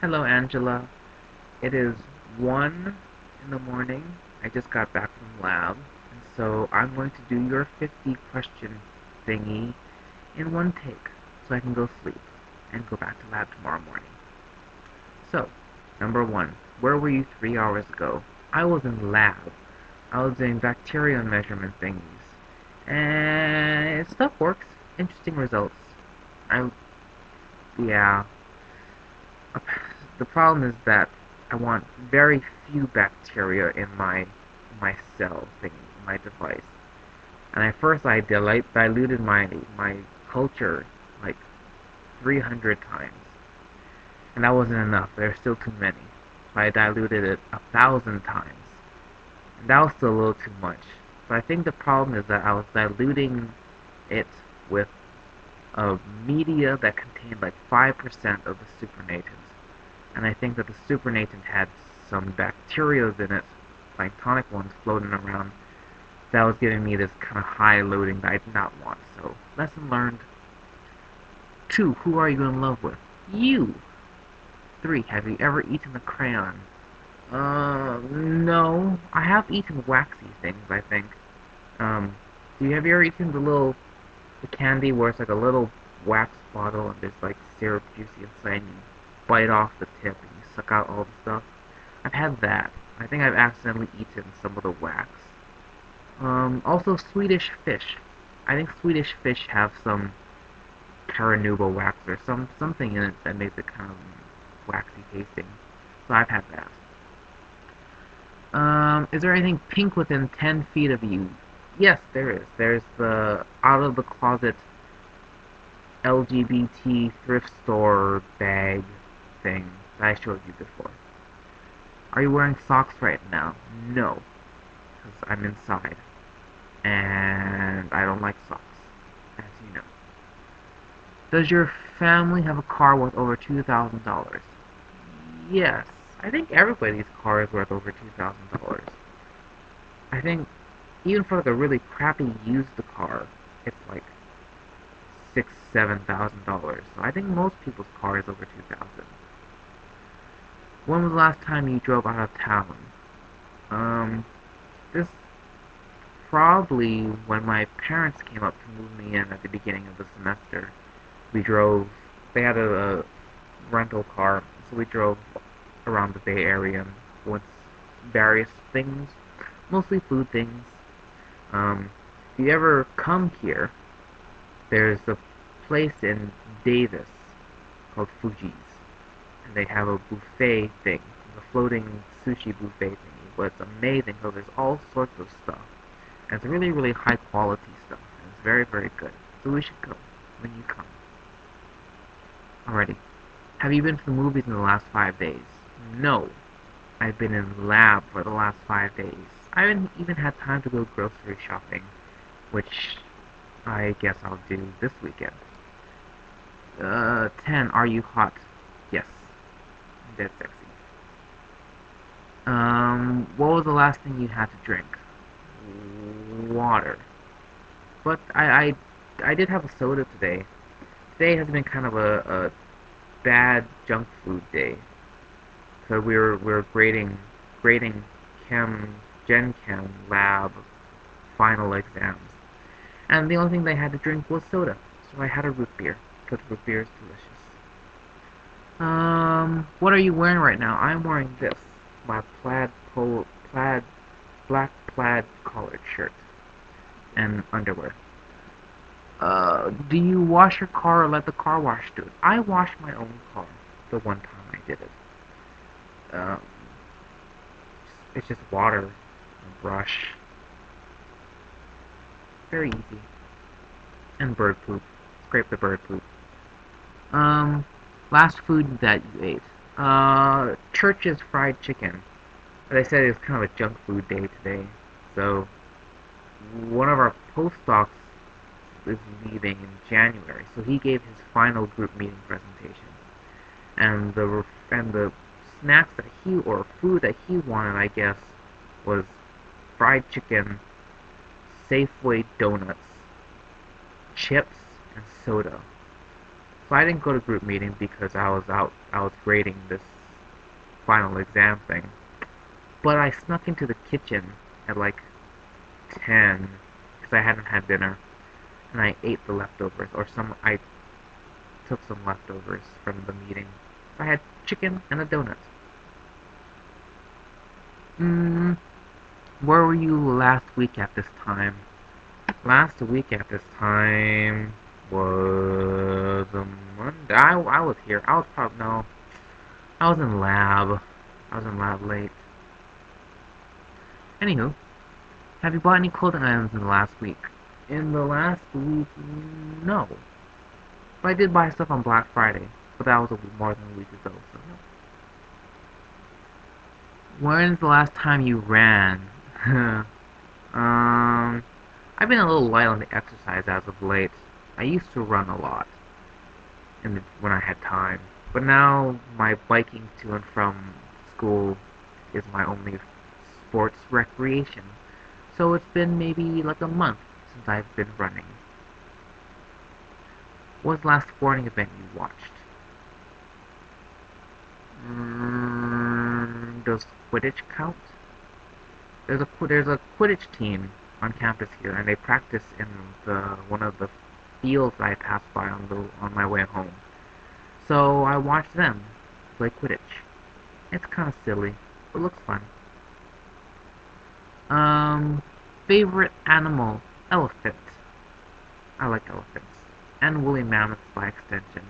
Hello, Angela. It is 1 in the morning. I just got back from lab, and so I'm going to do your 50 question thingy in one take so I can go sleep and go back to lab tomorrow morning. So, number 1. Where were you 3 hours ago? I was in lab. I was doing bacteria measurement thingies. And stuff works. Interesting results. I, yeah, the problem is that I want very few bacteria in my cell thingy, my device. And at first I diluted my culture like 300 times, and that wasn't enough. There's still too many. So I diluted it 1,000 times, and that was still a little too much. So I think the problem is that I was diluting it with a media that contained like 5% of the supernatant. And I think that the supernatant had some bacteria in it, planktonic ones floating around, that was giving me this kind of high loading that I did not want. So, lesson learned. 2. Who are you in love with? You! 3. Have you ever eaten a crayon? No. I have eaten waxy things, I think. Um, have you ever eaten the candy where it's like a little wax bottle and there's like syrup juicy inside and you bite off the tip and you suck out all the stuff? I've had that. I think I've accidentally eaten some of the wax. Also Swedish fish. I think Swedish fish have some carnauba wax or something in it that makes it kind of waxy tasting. So I've had that. Is there anything pink within 10 feet of you? Yes, there is. There's the out of the closet LGBT thrift store bag thing that I showed you before. Are you wearing socks right now? No, because I'm inside, and I don't like socks, as you know. Does your family have a car worth over $2,000? Yes, I think everybody's car is worth over $2,000. I think even for like a really crappy used car, it's like $6,000, $7,000. So I think most people's car is over 2,000. When was the last time you drove out of town? This probably when my parents came up to move me in at the beginning of the semester. We drove. They had a rental car, so we drove around the Bay Area and went various things, mostly food things. If you ever come here, there's a place in Davis called Fuji's, and they have a buffet thing, a floating sushi buffet thingy, but it's amazing because there's all sorts of stuff, and it's really, really high quality stuff, and it's very, very good. So we should go when you come. Alrighty. Have you been to the movies in the last 5 days? No. I've been in lab for the last 5 days. I haven't even had time to go grocery shopping, which I guess I'll do this weekend. 10. Are you hot? Yes. Dead sexy. What was the last thing you had to drink? Water. But I did have a soda today. Today has been kind of a bad junk food day. So we're grading Gen Chem lab final exams. And the only thing they had to drink was soda. So I had a root beer, because root beer is delicious. What are you wearing right now? I'm wearing this. My black plaid collared shirt. And underwear. Do you wash your car or let the car wash do it? I washed my own car the one time I did it. Um, it's just water, and brush. Very easy. And bird poop. Scrape the bird poop. Last food that you ate. Church's fried chicken. As I said, it was kind of a junk food day today. So, one of our postdocs is leaving in January, so he gave his final group meeting presentation. And the snacks that or food that he wanted, I guess, was fried chicken, Safeway donuts, chips, and soda. So I didn't go to group meeting because I was grading this final exam thing. But I snuck into the kitchen at like 10 because I hadn't had dinner, and I ate the leftovers, or I took some leftovers from the meeting. I had chicken and a donut. Mm, where were you last week at this time? Last week at this time was a Monday. I was here. I was probably, no, I was in lab. I was in lab late. Anywho, have you bought any clothing items in the last week? In the last week, no. But I did buy stuff on Black Friday, but that was more than a week ago, so no. When's the last time you ran? I've been a little light on the exercise as of late. I used to run a lot when I had time, but now my biking to and from school is my only sports recreation. So it's been maybe like a month since I've been running. What was the last sporting event you watched? Does Quidditch count? There's a Quidditch team on campus here, and they practice in one of the fields I passed by on my way home. So I watched them play Quidditch. It's kind of silly, but looks fun. Favorite animal? Elephant. I like elephants. And woolly mammoths by extension.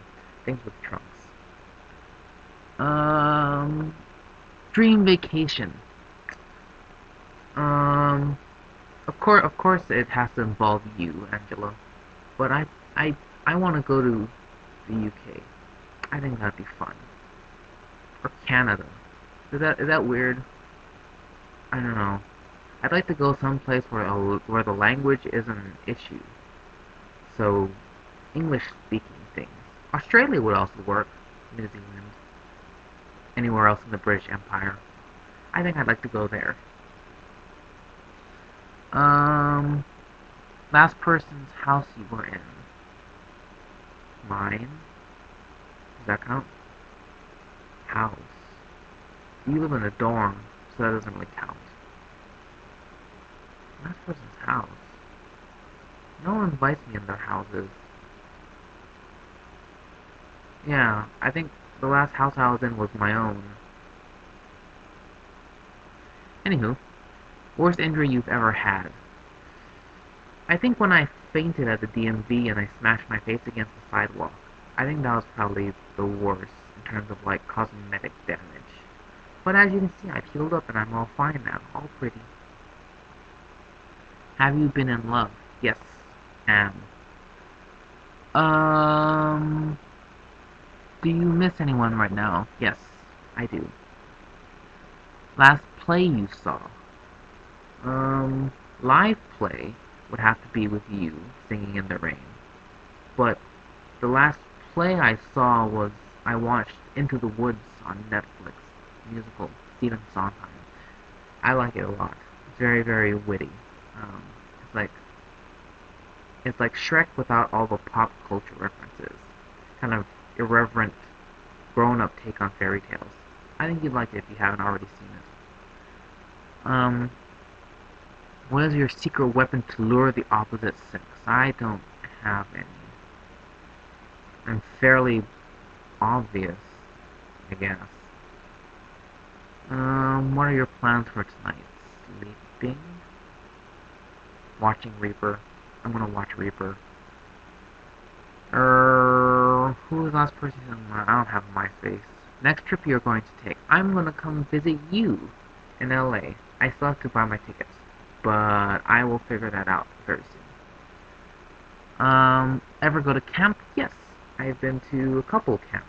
Things with trunks. Dream vacation. Of course it has to involve you, Angela. But I want to go to the UK. I think that'd be fun. Or Canada. Is that weird? I don't know. I'd like to go someplace where the language isn't an issue. So, English-speaking things. Australia would also work. New Zealand. Anywhere else in the British Empire. I think I'd like to go there. Last person's house you were in. Mine? Does that count? House. You live in a dorm, so that doesn't really count. Last person's house. No one invites me in their houses. Yeah, I think the last house I was in was my own. Anywho, worst injury you've ever had? I think when I fainted at the DMV and I smashed my face against the sidewalk. I think that was probably the worst in terms of like cosmetic damage. But as you can see, I've healed up and I'm all fine now, all pretty. Have you been in love? Yes, am. Do you miss anyone right now? Yes, I do. Last play you saw? Live play would have to be with you singing in the rain. But the last play I saw was I watched Into the Woods on Netflix, musical, Stephen Sondheim. I like it a lot. It's very, very witty. Um, it's like it's like Shrek without all the pop culture references. Kind of irreverent, grown-up take on fairy tales. I think you'd like it if you haven't already seen it. What is your secret weapon to lure the opposite sex? I don't have any. I'm fairly obvious, I guess. What are your plans for tonight? Sleeping? Watching Reaper. I'm gonna watch Reaper. Who was the last person I don't have MySpace. Next trip you're going to take. I'm gonna come visit you in LA. I still have to buy my tickets, but I will figure that out very soon. Ever go to camp? Yes. I've been to a couple camps.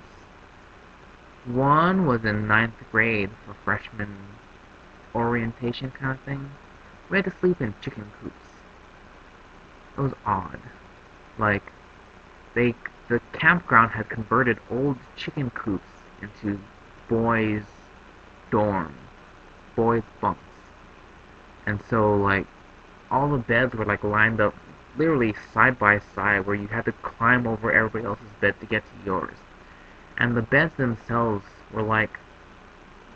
One was in ninth grade for freshman orientation kind of thing. We had to sleep in chicken coops. It was odd. Like, the campground had converted old chicken coops into boys' dorms, boys' bunks. And so, like, all the beds were, like, lined up literally side by side where you had to climb over everybody else's bed to get to yours. And the beds themselves were, like,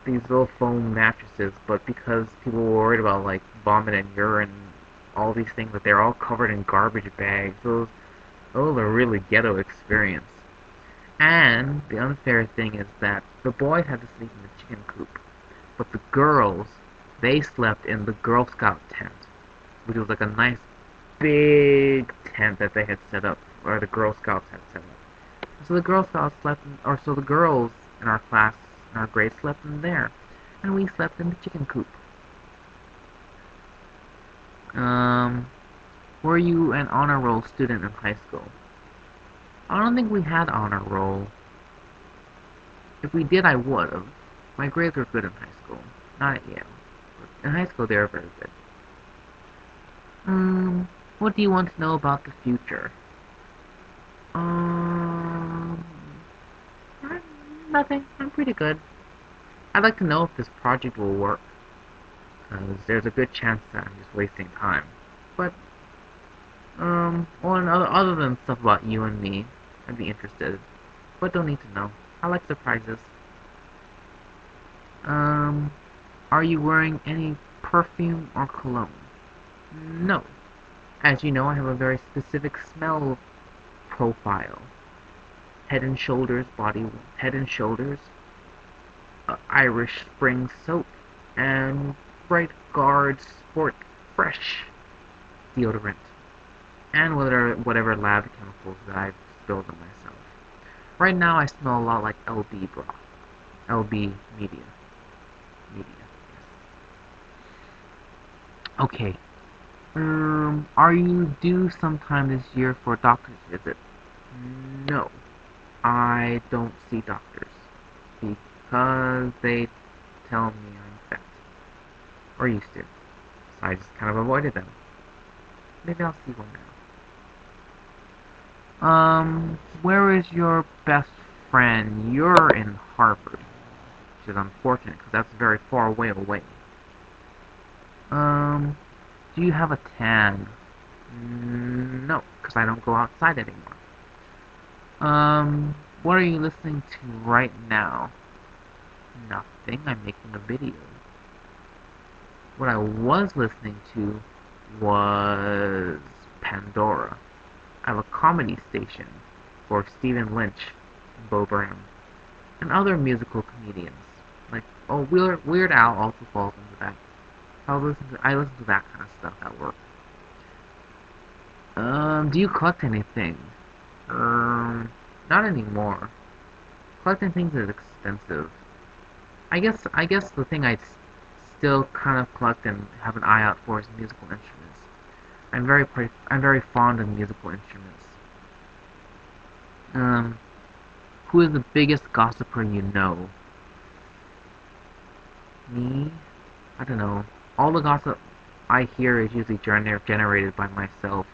these little foam mattresses, but because people were worried about like vomit and urine, all these things, that they're all covered in garbage bags. Those are a really ghetto experience. And the unfair thing is that the boys had to sleep in the chicken coop, but the girls, they slept in the Girl Scout tent, which was like a nice big tent that they had set up, or the Girl Scouts had set up. So the Girl Scouts slept in, or so the girls in our class, in our grade, slept in there, and we slept in the chicken coop. Um, were you an honor roll student in high school? I don't think we had honor roll. If we did, I would have. My grades were good in high school, not at Yale. But in high school, they were very good. What do you want to know about the future? Um, nothing. I'm pretty good. I'd like to know if this project will work, because there's a good chance that I'm just wasting time. But, well, other than stuff about you and me, I'd be interested. But don't need to know. I like surprises. Are you wearing any perfume or cologne? No. As you know, I have a very specific smell profile. Head and Shoulders, Irish Spring soap, and Bright Guard Sport Fresh deodorant, and whatever lab chemicals that I've spilled on myself. Right now, I smell a lot like LB broth, LB media. Okay. Are you due sometime this year for a doctor's visit? No, I don't see doctors because they tell me I'm fat, or used to. So I just kind of avoided them. Maybe I'll see one now. Where is your best friend? You're in Harvard, which is unfortunate because that's very far away. Do you have a tan? No, because I don't go outside anymore. What are you listening to right now? Nothing, I'm making a video. What I was listening to was Pandora. I have a comedy station for Stephen Lynch and Bo Burnham, and other musical comedians. Like, oh, Weird Al also falls into that. I listen to that kind of stuff at work. Do you collect anything? Not anymore. Collecting things is expensive. I guess the thing I still kind of collect and have an eye out for is musical instruments. I'm very fond of musical instruments. Who is the biggest gossiper you know? Me? I don't know. All the gossip I hear is usually generated by myself.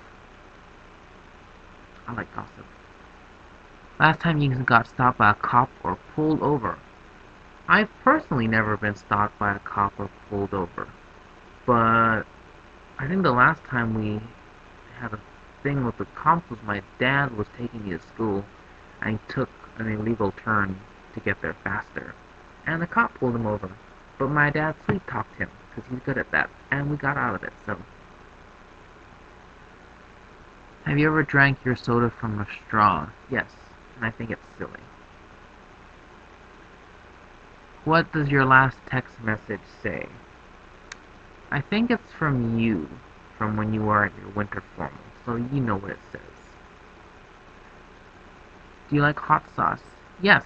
I like gossip. Last time you got stopped by a cop or pulled over? I've personally never been stopped by a cop or pulled over. But I think the last time we had a thing with the cops was my dad was taking me to school, and he took an illegal turn to get there faster. And the cop pulled him over. But my dad sweet-talked him, because he's good at that, and we got out of it, so. Have you ever drank your soda from a straw? Yes, and I think it's silly. What does your last text message say? I think it's from you, from when you were at your winter formal, so you know what it says. Do you like hot sauce? Yes,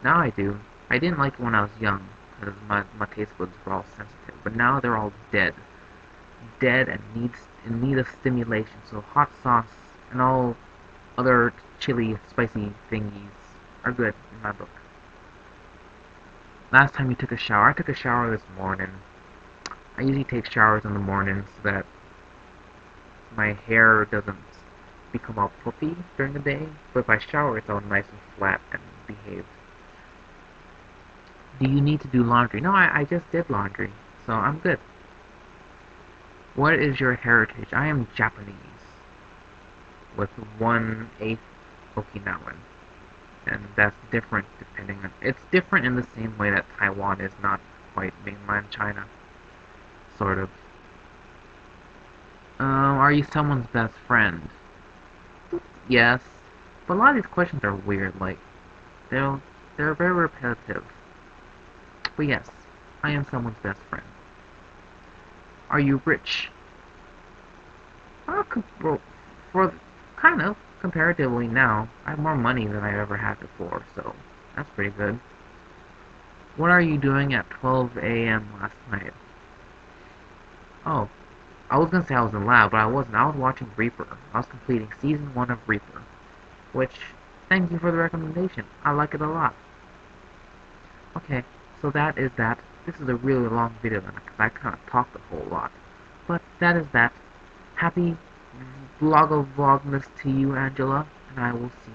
now I do. I didn't like it when I was young, because my taste buds were all sensitive, but now they're all dead. Dead and in need of stimulation, so hot sauce and all other chili, spicy thingies are good in my book. Last time you took a shower? I took a shower this morning. I usually take showers in the morning so that my hair doesn't become all puffy during the day, but if I shower it's all nice and flat and behaved. Do you need to do laundry? No, I just did laundry, so I'm good. What is your heritage? I am Japanese, with 1/8 Okinawan. and that's different depending on... It's different in the same way that Taiwan is not quite mainland China, sort of. Are you someone's best friend? Yes, but a lot of these questions are weird, like, they're, they're very repetitive. But yes, I am someone's best friend. Are you rich? Well, for kind of comparatively now, I have more money than I've ever had before, so that's pretty good. What are you doing at 12 a.m. last night? Oh, I was gonna say I was in lab, but I wasn't. I was watching Reaper. I was completing season 1 of Reaper, which, thank you for the recommendation. I like it a lot. Okay, so that is that. This is a really long video because I kind of talked a whole lot. But that is that. Happy vlog of Vlogmas to you, Angela, and I will see